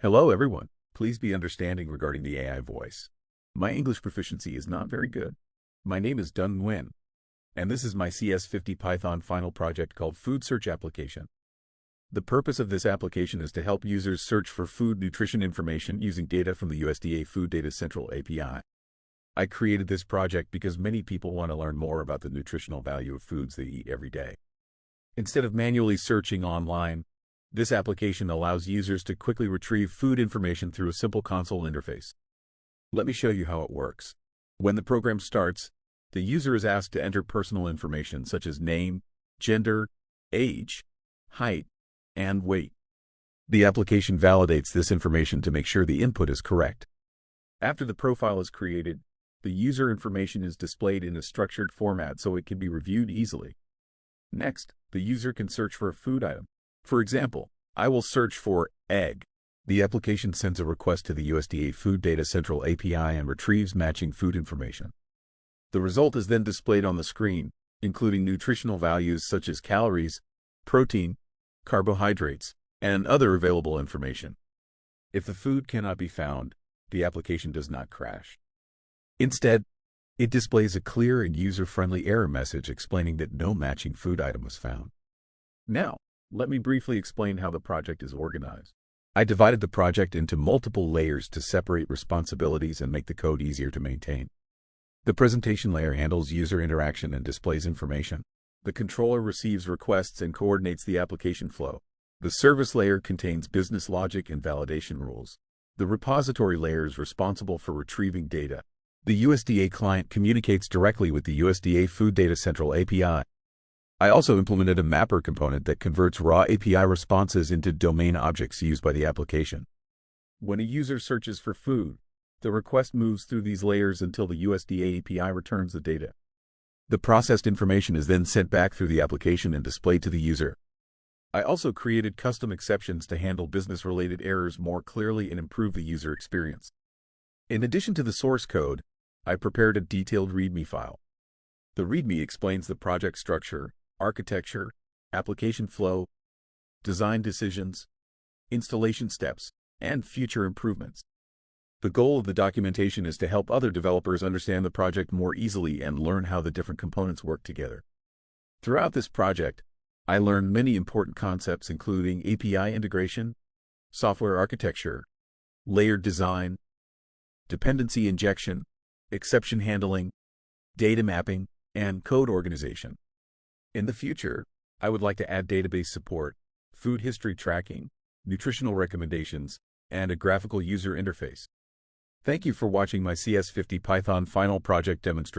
Hello everyone. Please be understanding regarding the AI voice. My English proficiency is not very good. My name is Dun Nguyen, and this is my CS50 Python final project called Food Search Application. The purpose of this application is to help users search for food nutrition information using data from the USDA FoodData Central API. I created this project because many people want to learn more about the nutritional value of foods they eat every day. Instead of manually searching online, this application allows users to quickly retrieve food information through a simple console interface. Let me show you how it works. When the program starts, the user is asked to enter personal information such as name, gender, age, height, and weight. The application validates this information to make sure the input is correct. After the profile is created, the user information is displayed in a structured format so it can be reviewed easily. Next, the user can search for a food item. For example, I will search for egg. The application sends a request to the USDA FoodData Central API and retrieves matching food information. The result is then displayed on the screen, including nutritional values such as calories, protein, carbohydrates, and other available information. If the food cannot be found, the application does not crash. Instead, it displays a clear and user-friendly error message explaining that no matching food item was found. Now, let me briefly explain how the project is organized. I divided the project into multiple layers to separate responsibilities and make the code easier to maintain. The presentation layer handles user interaction and displays information. The controller receives requests and coordinates the application flow. The service layer contains business logic and validation rules. The repository layer is responsible for retrieving data. The USDA client communicates directly with the USDA FoodData Central API. I also implemented a mapper component that converts raw API responses into domain objects used by the application. When a user searches for food, the request moves through these layers until the USDA API returns the data. The processed information is then sent back through the application and displayed to the user. I also created custom exceptions to handle business-related errors more clearly and improve the user experience. In addition to the source code, I prepared a detailed README file. The README explains the project structure, architecture, application flow, design decisions, installation steps, and future improvements. The goal of the documentation is to help other developers understand the project more easily and learn how the different components work together. Throughout this project, I learned many important concepts including API integration, software architecture, layered design, dependency injection, exception handling, data mapping, and code organization. In the future, I would like to add database support, food history tracking, nutritional recommendations, and a graphical user interface. Thank you for watching my CS50 Python final project demonstration.